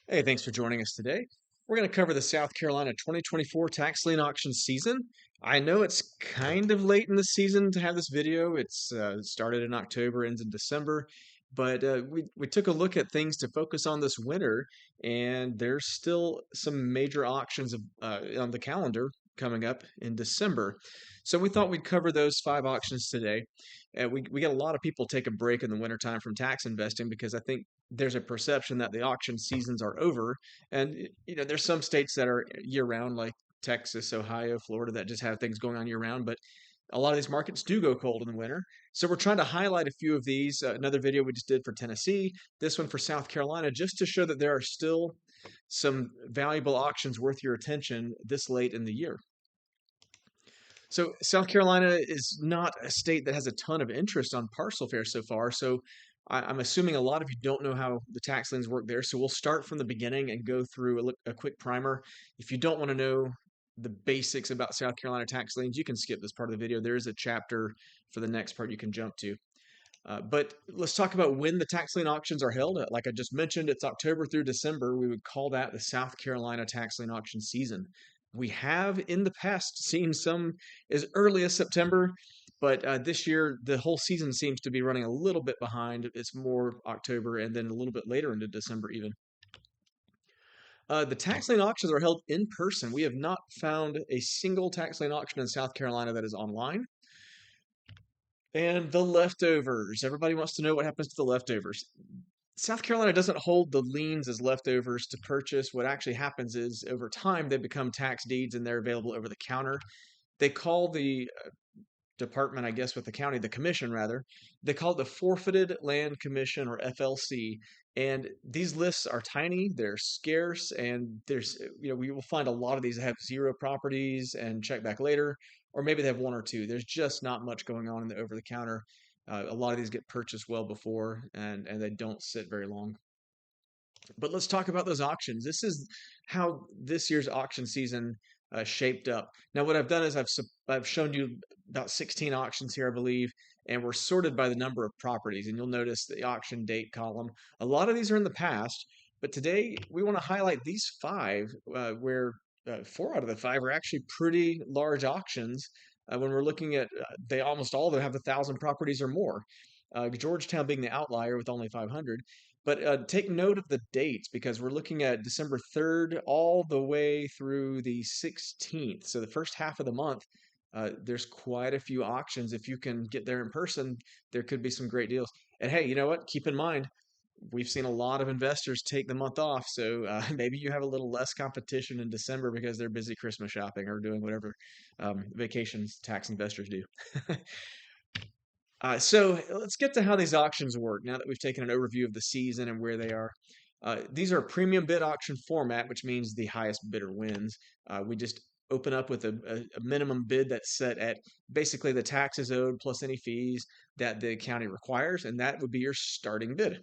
Hey, thanks for joining us today. We're going to cover the South Carolina 2024 tax lien auction season. I know it's kind of late in the season to have this video. It started in October, ends in December, but we took a look at things to focus on this winter, and there's still some major auctions on the calendar coming up in December. So we thought we'd cover those five auctions today. We get a lot of people take a break in the wintertime from tax investing because I think there's a perception that the auction seasons are over. And there's some states that are year round, like Texas, Ohio, Florida, that just have things going on year round. But a lot of these markets do go cold in the winter. So we're trying to highlight a few of these. Another video we just did for Tennessee, this one for South Carolina, just to show that there are still some valuable auctions worth your attention this late in the year. So South Carolina is not a state that has a ton of interest on parcel fair so far. So I'm assuming a lot of you don't know how the tax liens work there. So we'll start from the beginning and go through a quick primer. If you don't want to know the basics about South Carolina tax liens, you can skip this part of the video. There is a chapter for the next part you can jump to. But let's talk about when the tax lien auctions are held. Like I just mentioned, it's October through December. We would call that the South Carolina tax lien auction season. We have in the past seen some as early as September, but this year the whole season seems to be running a little bit behind. It's more October and then a little bit later into December even. The tax lien auctions are held in person. We have not found a single tax lien auction in South Carolina that is online. And the leftovers. Everybody wants to know what happens to the leftovers. South Carolina doesn't hold the liens as leftovers to purchase. What actually happens is over time they become tax deeds and they're available over the counter. They call the department, I guess, with the county, the commission rather, they call it the Forfeited Land Commission or FLC. And these lists are tiny, they're scarce, and we will find a lot of these that have zero properties and check back later, or maybe they have one or two. There's just not much going on in the over the counter. A lot of these get purchased well before and they don't sit very long. But let's talk about those auctions. This is how this year's auction season shaped up. Now, what I've done is I've shown you about 16 auctions here, I believe, and we're sorted by the number of properties. And you'll notice the auction date column. A lot of these are in the past, but today we want to highlight these five, where four out of the five are actually pretty large auctions. When we're looking at, they almost all of them have 1,000 properties or more. Georgetown being the outlier with only 500. But take note of the dates because we're looking at December 3rd all the way through the 16th. So the first half of the month, there's quite a few auctions. If you can get there in person, there could be some great deals. And hey, you know what? Keep in mind, we've seen a lot of investors take the month off. So maybe you have a little less competition in December because they're busy Christmas shopping or doing whatever vacations tax investors do. So let's get to how these auctions work now that we've taken an overview of the season and where they are. These are a premium bid auction format, which means the highest bidder wins. We just open up with a minimum bid that's set at basically the taxes owed plus any fees that the county requires, and that would be your starting bid.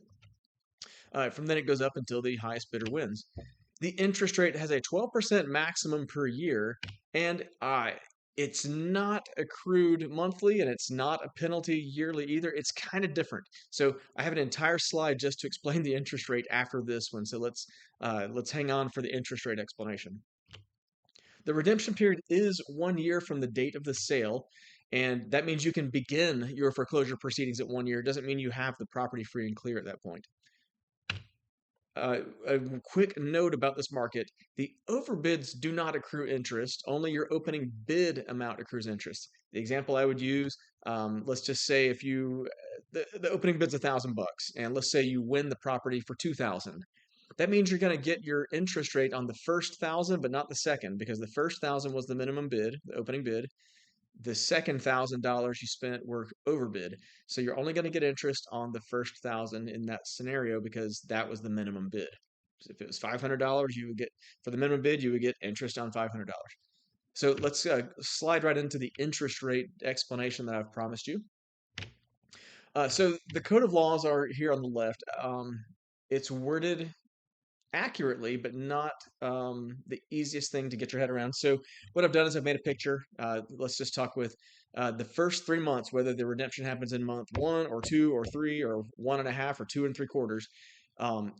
From then it goes up until the highest bidder wins. The interest rate has a 12% maximum per year, and it's not accrued monthly and it's not a penalty yearly either. It's kind of different. So I have an entire slide just to explain the interest rate after this one. So let's hang on for the interest rate explanation. The redemption period is 1 year from the date of the sale, and that means you can begin your foreclosure proceedings at 1 year. It doesn't mean you have the property free and clear at that point. A quick note about this market, the overbids do not accrue interest, only your opening bid amount accrues interest. The example I would use, let's just say if the opening bid's $1,000, and let's say you win the property for 2,000. That means you're going to get your interest rate on the first 1,000, but not the second, because the first 1,000 was the minimum bid, the opening bid. The second $1,000 you spent were overbid. So you're only going to get interest on the first 1,000 in that scenario because that was the minimum bid. So if it was $500, you would get, for the minimum bid, you would get interest on $500. So let's slide right into the interest rate explanation that I've promised you. So the code of laws are here on the left. It's worded accurately, but not the easiest thing to get your head around. So what I've done is I've made a picture. Let's just talk with the first 3 months, whether the redemption happens in month 1 or 2 or 3 or 1.5 or 2 3/4.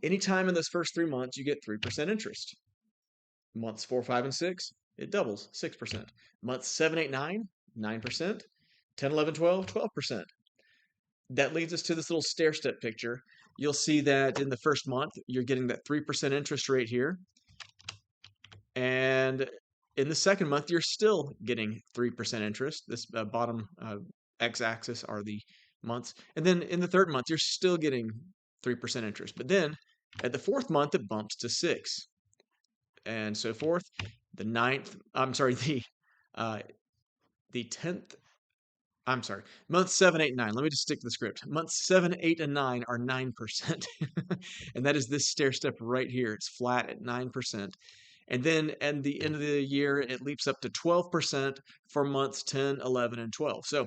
Anytime in those first 3 months, you get 3% interest. Months 4, 5, and 6, it doubles 6%. Months 7, 8, 9, 9%. 10, 11, 12, 12%. That leads us to this little stair step picture. You'll see that in the first month, you're getting that 3% interest rate here. And in the second month, you're still getting 3% interest. This bottom x-axis are the months. And then in the third month, you're still getting 3% interest. But then at the fourth month, it bumps to 6 and so forth. The ninth, I'm sorry, the 10th, I'm sorry, months 7, 8, 9. Let me just stick to the script. Months 7, 8, and 9 are 9%. And that is this stair step right here. It's flat at 9%. And then at the end of the year, it leaps up to 12% for months 10, 11, and 12. So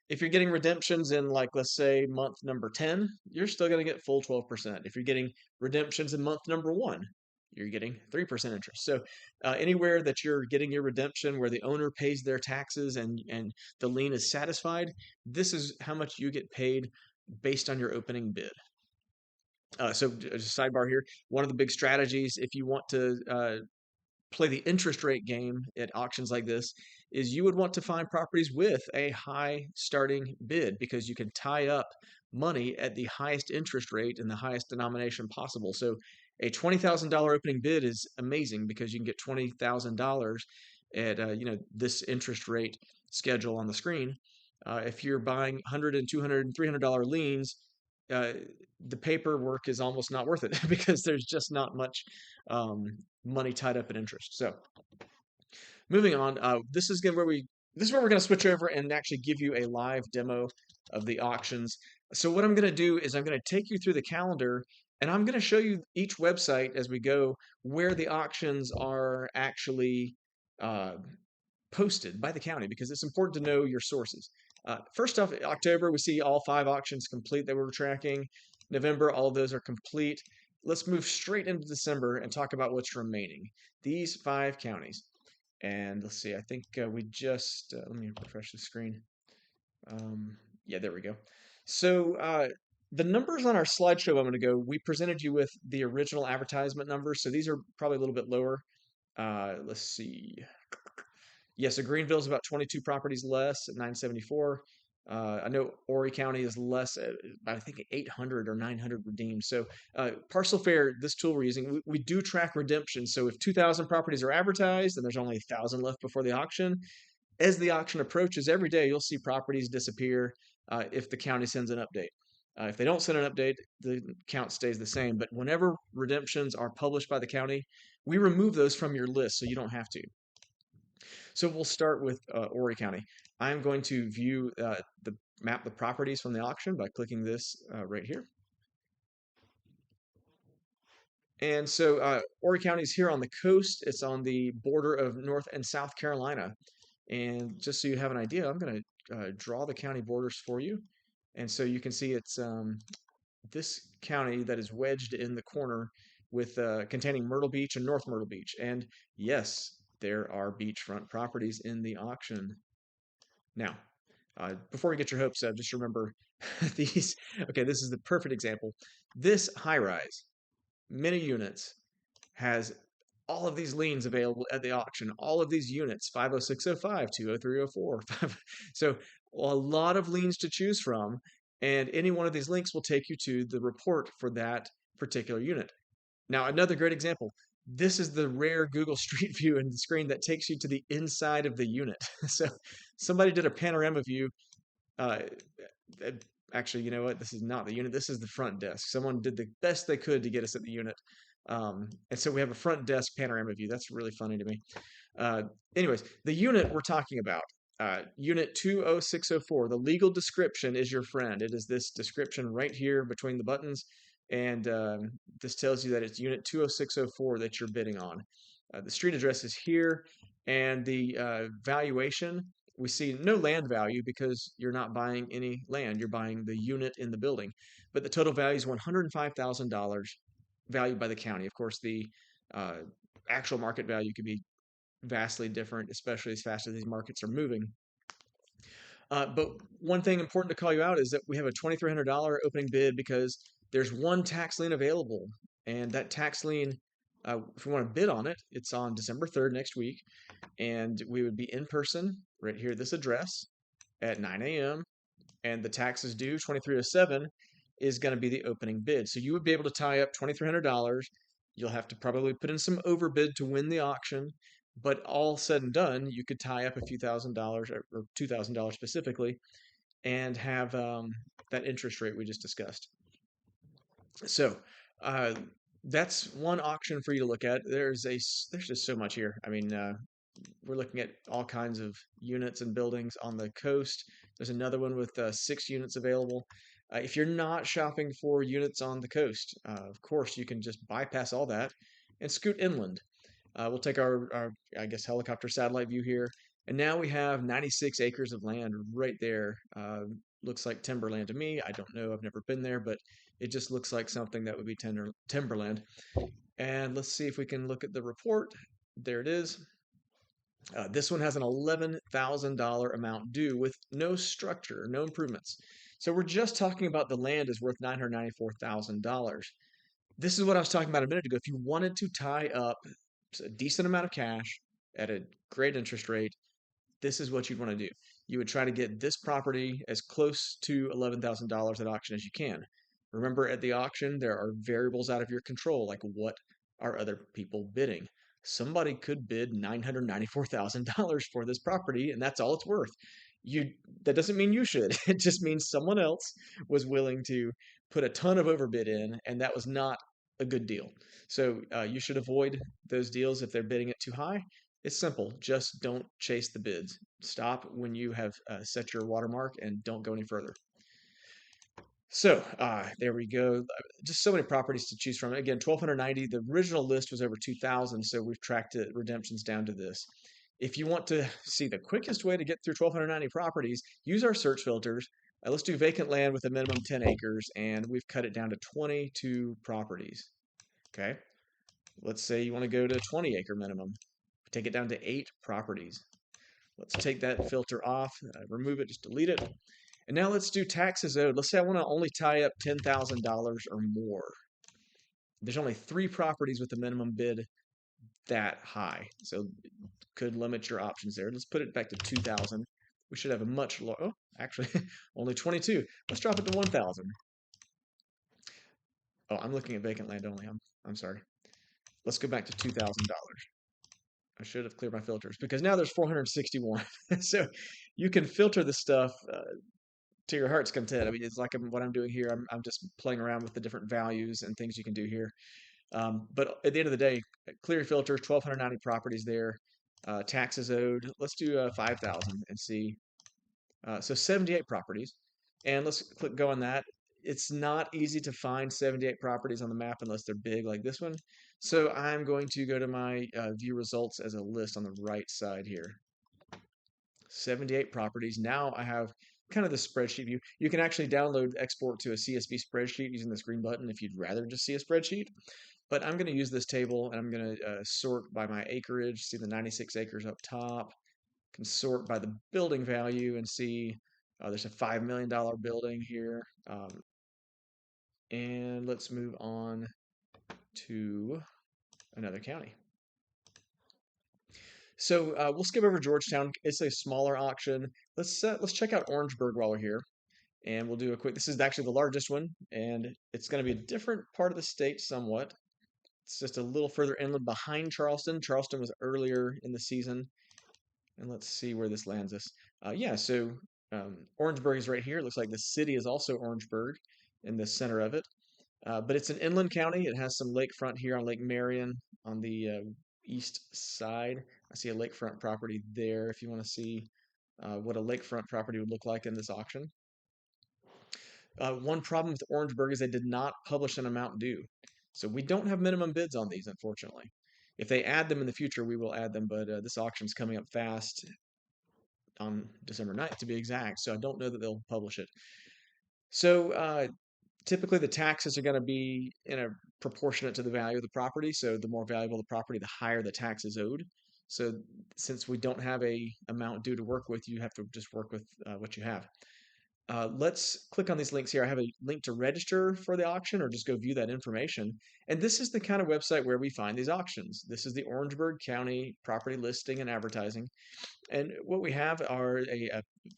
if you're getting redemptions in, like, let's say month number 10, you're still going to get full 12%. If you're getting redemptions in month number 1, you're getting 3% interest. So anywhere that you're getting your redemption where the owner pays their taxes and the lien is satisfied, this is how much you get paid based on your opening bid. So just a sidebar here, one of the big strategies if you want to play the interest rate game at auctions like this is you would want to find properties with a high starting bid because you can tie up money at the highest interest rate and the highest denomination possible. So a $20,000 opening bid is amazing because you can get $20,000 at this interest rate schedule on the screen. If you're buying $100 and $200 and $300 liens, uh, the paperwork is almost not worth it because there's just not much money tied up in interest. So moving on, this is where we're going to switch over and actually give you a live demo of the auctions. So what I'm going to do is I'm going to take you through the calendar and I'm going to show you each website as we go where the auctions are actually uh, posted by the county because it's important to know your sources. First off, October, we see all 5 auctions complete that we're tracking. November, all of those are complete. Let's move straight into December and talk about what's remaining. These 5 counties. And let's see, I think we just, let me refresh the screen. Yeah, there we go. So the numbers on our slideshow a moment ago, we presented you with the original advertisement numbers. So these are probably a little bit lower. Let's see. Yes, so Greenville's about 22 properties less at 974. I know Horry County is less, I think 800 or 900 redeemed. So Parcel Fair, this tool we're using, we do track redemption. So if 2,000 properties are advertised and there's only 1,000 left before the auction, as the auction approaches every day, you'll see properties disappear if the county sends an update. If they don't send an update, the count stays the same. But whenever redemptions are published by the county, we remove those from your list so you don't have to. So we'll start with Horry County. I'm going to view the map the properties from the auction by clicking this right here. And so Horry County is here on the coast. It's on the border of North and South Carolina. And just so you have an idea, I'm going to draw the county borders for you. And so you can see it's this county that is wedged in the corner with containing Myrtle Beach and North Myrtle Beach. And yes, there are beachfront properties in the auction. Now, before you get your hopes up, just remember these. Okay, this is the perfect example. This high rise, many units, has all of these liens available at the auction. All of these units, 50605, 20304. So a lot of liens to choose from. And any one of these links will take you to the report for that particular unit. Now, another great example. This is the rare Google Street View in the screen that takes you to the inside of the unit. So somebody did a panorama view. Uh, Actually, you know what? This is not the unit. This is the front desk. Someone did the best they could to get us at the unit. And so we have a front desk panorama view. That's really funny to me. Anyways, the unit we're talking about, Unit 20604, the legal description is your friend. It is this description right here between the buttons. And this tells you that it's Unit 20604 that you're bidding on. The street address is here. And the valuation, we see no land value because you're not buying any land. You're buying the unit in the building. But the total value is $105,000 valued by the county. Of course, the actual market value could be vastly different, especially as fast as these markets are moving. But one thing important to call you out is that we have a $2,300 opening bid because There's one tax lien available, and that tax lien, if you want to bid on it, it's on December 3rd next week, and we would be in person right here at this address at 9 a.m. and the tax is due 2307 is going to be the opening bid. So you would be able to tie up $2,300. You'll have to probably put in some overbid to win the auction, but all said and done, you could tie up a few $1,000 or $2,000 specifically and have that interest rate we just discussed. So uh, that's one auction for you to look at. There's just so much here. I mean, we're looking at all kinds of units and buildings on the coast. There's another one with 6 units available. If you're not shopping for units on the coast, of course, you can just bypass all that and scoot inland. We'll take our, I guess, helicopter satellite view here. And now we have 96 acres of land right there. Looks like timberland to me. I don't know. I've never been there, but it just looks like something that would be timberland. And let's see if we can look at the report. There it is. This one has an $11,000 amount due with no structure, no improvements. So we're just talking about the land is worth $994,000. This is what I was talking about a minute ago. If you wanted to tie up a decent amount of cash at a great interest rate, this is what you'd want to do. You would try to get this property as close to $11,000 at auction as you can. Remember, at the auction, there are variables out of your control, like what are other people bidding? Somebody could bid $994,000 for this property, and that's all it's worth. You That doesn't mean you should. It just means someone else was willing to put a ton of overbid in, and that was not a good deal. So you should avoid those deals if they're bidding it too high. It's simple. Just don't chase the bids. Stop when you have set your watermark and don't go any further. So there we go. Just so many properties to choose from. Again, 1,290. The original list was over 2,000, so we've tracked redemptions down to this. If you want to see the quickest way to get through 1,290 properties, use our search filters. Let's do vacant land with a minimum 10 acres, and we've cut it down to 22 properties. Okay. Let's say you want to go to 20-acre minimum. Take it down to 8 properties. Let's take that filter off, remove it, just delete it. And now let's do taxes owed. Let's say I want to only tie up $10,000 or more. There's only 3 properties with the minimum bid that high, so could limit your options there. Let's put it back to 2,000. We should have a much lower. Oh, actually, only 22. Let's drop it to 1,000. Oh, I'm looking at vacant land only. I'm sorry. Let's go back to $2,000. I should have cleared my filters because now there's 461. So you can filter the stuff to your heart's content. I mean, it's like what I'm doing here. I'm just playing around with the different values and things you can do here. But at the end of the day, clear your filters, 1,290 properties there. Taxes owed. Let's do 5,000 and see. So 78 properties. And let's click go on that. It's not easy to find 78 properties on the map unless they're big like this one. So I'm going to go to my view results as a list on the right side here. 78 properties. Now I have kind of the spreadsheet view. You can actually download, export to a CSV spreadsheet using this green button if you'd rather just see a spreadsheet. But I'm going to use this table and I'm going to sort by my acreage, see the 96 acres up top. Can sort by the building value and see there's a $5 million building here. And let's move on to another county. So we'll skip over Georgetown. It's a smaller auction. Let's check out Orangeburg while we're here, and we'll do a quick. This is actually the largest one, and it's going to be a different part of the state somewhat. It's just a little further inland behind Charleston. Charleston was earlier in the season, and let's see where this lands us. Yeah, so Orangeburg is right here. It looks like the city is also Orangeburg in the center of it. But it's an inland county. It has some lakefront here on Lake Marion on the east side. I see a lakefront property there if you want to see what a lakefront property would look like in this auction. One problem with Orangeburg is they did not publish an amount due. So we don't have minimum bids on these, unfortunately. If they add them in the future, we will add them, but this auction's coming up fast on December 9th to be exact, so I don't know that they'll publish it. So typically the taxes are going to be in a proportionate to the value of the property. So the more valuable the property, the higher the taxes owed. So since we don't have a amount due to work with, you have to just work with what you have. Let's click on these links here. I have a link to register for the auction or just go view that information. And this is the kind of website where we find these auctions. This is the Orangeburg County Property Listing and Advertising. And what we have are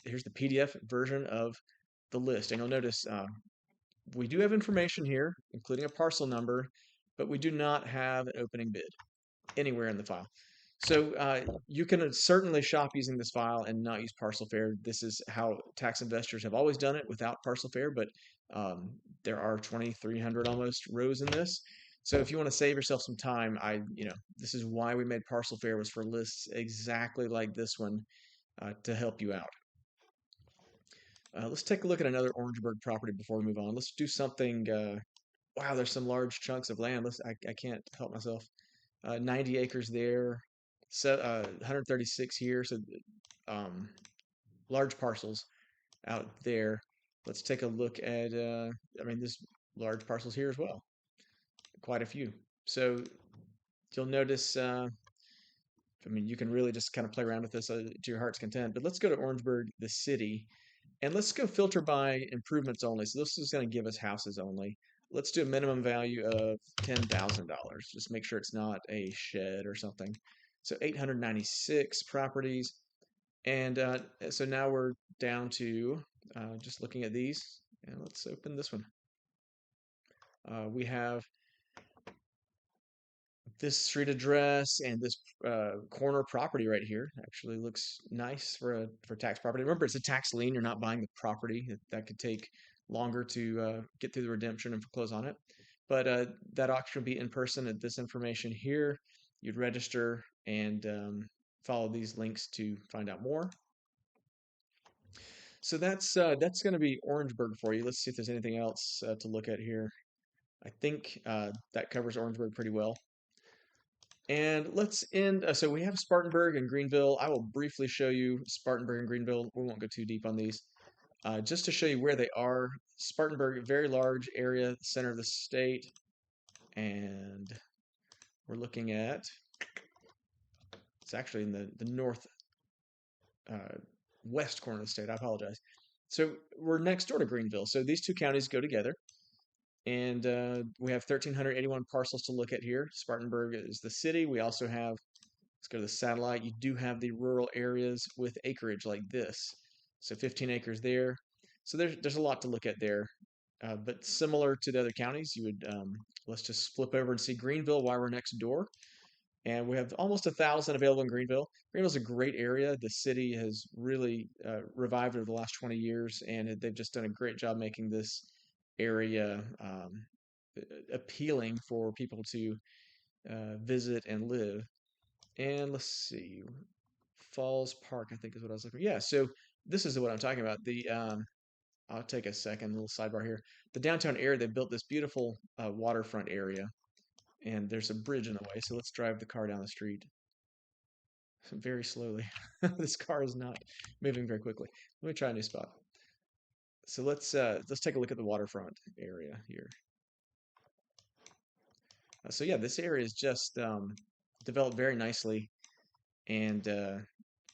here's the PDF version of the list. And you'll notice we do have information here, including a parcel number, but we do not have an opening bid anywhere in the file. So you can certainly shop using this file and not use parcel fair. This is how tax investors have always done it without parcel fair, but there are 2,300 almost rows in this. So if you want to save yourself some time, this is why we made parcel fair, was for lists exactly like this one to help you out. Let's take a look at another Orangeburg property before we move on. Let's do something. Wow, there's some large chunks of land. I can't help myself. 90 acres there, 136 here. So large parcels out there. Let's take a look at, there's large parcels here as well. Quite a few. So you'll notice, you can really just kind of play around with this to your heart's content. But let's go to Orangeburg, the city, and let's go filter by improvements only. So this is going to give us houses only. Let's do a minimum value of $10,000. Just make sure it's not a shed or something. So 896 properties. And so now we're down to just looking at these. And let's open this one. We have this street address and this corner property right here. Actually looks nice for tax property. Remember, it's a tax lien. You're not buying the property. That could take longer to get through the redemption and foreclose on it. But that auction will be in person at this information here. You'd register and follow these links to find out more. So that's going to be Orangeburg for you. Let's see if there's anything else to look at here. I think that covers Orangeburg pretty well. And let's end. So we have Spartanburg and Greenville. I will briefly show you Spartanburg and Greenville. We won't go too deep on these. Just to show you where they are. Spartanburg, a very large area, center of the state. And we're looking at, it's actually in the north west corner of the state. I apologize. So we're next door to Greenville. So these two counties go together. And we have 1,381 parcels to look at here. Spartanburg is the city. We also have, let's go to the satellite. You do have the rural areas with acreage like this. So 15 acres there. So there's a lot to look at there. But similar to the other counties, you would, let's just flip over and see Greenville while we're next door. And we have almost 1,000 available in Greenville. Greenville's a great area. The city has really revived over the last 20 years, and they've just done a great job making this area appealing for people to visit and live. And let's see, Falls Park, I think is what I was looking for. Yeah, so this is what I'm talking about. I'll take a second, little sidebar here. The downtown area, they built this beautiful waterfront area, and there's a bridge in the way. So let's drive the car down the street very slowly. This car is not moving very quickly. Let me try a new spot. So let's take a look at the waterfront area here. So yeah, this area is just developed very nicely and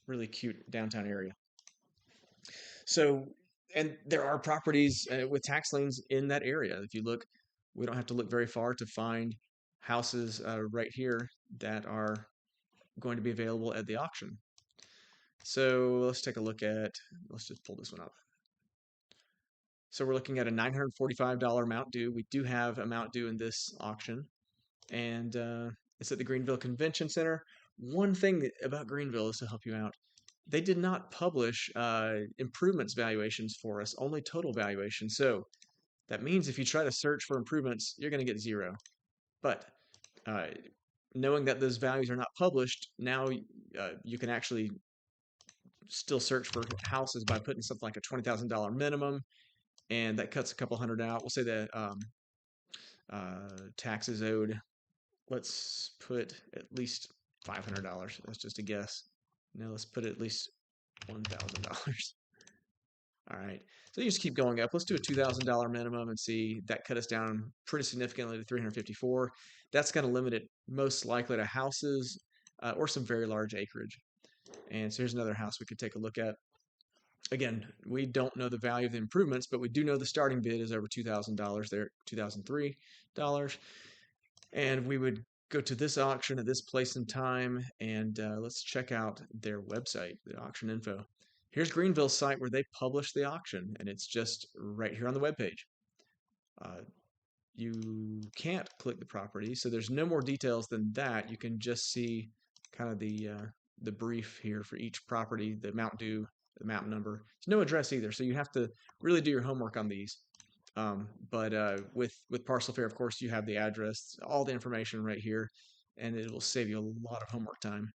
really cute downtown area. So, and there are properties with tax liens in that area. If you look, we don't have to look very far to find houses right here that are going to be available at the auction. So let's take a look at, let's just pull this one up. So we're looking at a $945 amount due. We do have amount due in this auction. And it's at the Greenville Convention Center. One thing about Greenville is to help you out. They did not publish improvements valuations for us, only total valuation. So that means if you try to search for improvements, you're going to get zero. But knowing that those values are not published, now you can actually still search for houses by putting something like a $20,000 minimum, and that cuts a couple hundred out. We'll say that taxes owed. Let's put at least $500. That's just a guess. Now let's put at least $1,000. All right. So you just keep going up. Let's do a $2,000 minimum and see that cut us down pretty significantly to 354. That's going to limit it most likely to houses or some very large acreage. And so here's another house we could take a look at. Again, we don't know the value of the improvements, but we do know the starting bid is over $2,000 there, $2,003. And we would go to this auction at this place and time, and let's check out their website, the auction info. Here's Greenville's site where they publish the auction, and it's just right here on the webpage. You can't click the property, so there's no more details than that. You can just see kind of the brief here for each property, the amount due, the map number. There's no address either, so you have to really do your homework on these. But with Parcel Fair, of course, you have the address, all the information right here, and it will save you a lot of homework time.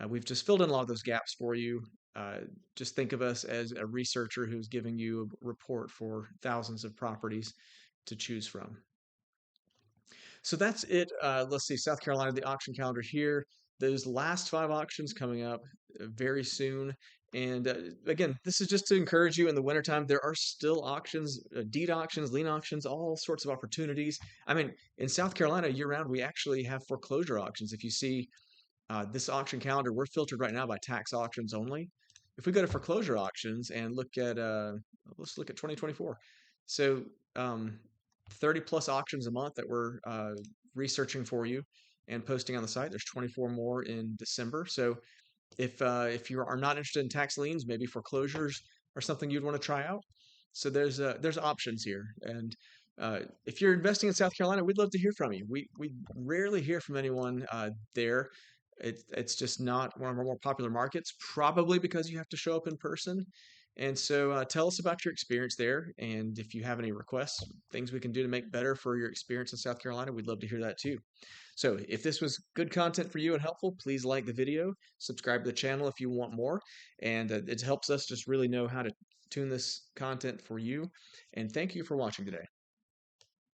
We've just filled in a lot of those gaps for you. Just think of us as a researcher who's giving you a report for thousands of properties to choose from. So that's it. Let's see, South Carolina, the auction calendar here. Those last 5 auctions coming up very soon. And again, this is just to encourage you in the wintertime. There are still auctions, deed auctions, lien auctions, all sorts of opportunities. I mean, in South Carolina, year round, we actually have foreclosure auctions. If you see this auction calendar, we're filtered right now by tax auctions only. If we go to foreclosure auctions and look at, let's look at 2024. So 30 plus auctions a month that we're researching for you and posting on the site. There's 24 more in December. So if you are not interested in tax liens, maybe foreclosures are something you'd want to try out. So there's options here. And if you're investing in South Carolina, we'd love to hear from you. We rarely hear from anyone there. It's just not one of our more popular markets, probably because you have to show up in person. And so tell us about your experience there. And if you have any requests, things we can do to make better for your experience in South Carolina, we'd love to hear that too. So if this was good content for you and helpful, please like the video, subscribe to the channel if you want more. And it helps us just really know how to tune this content for you. And thank you for watching today.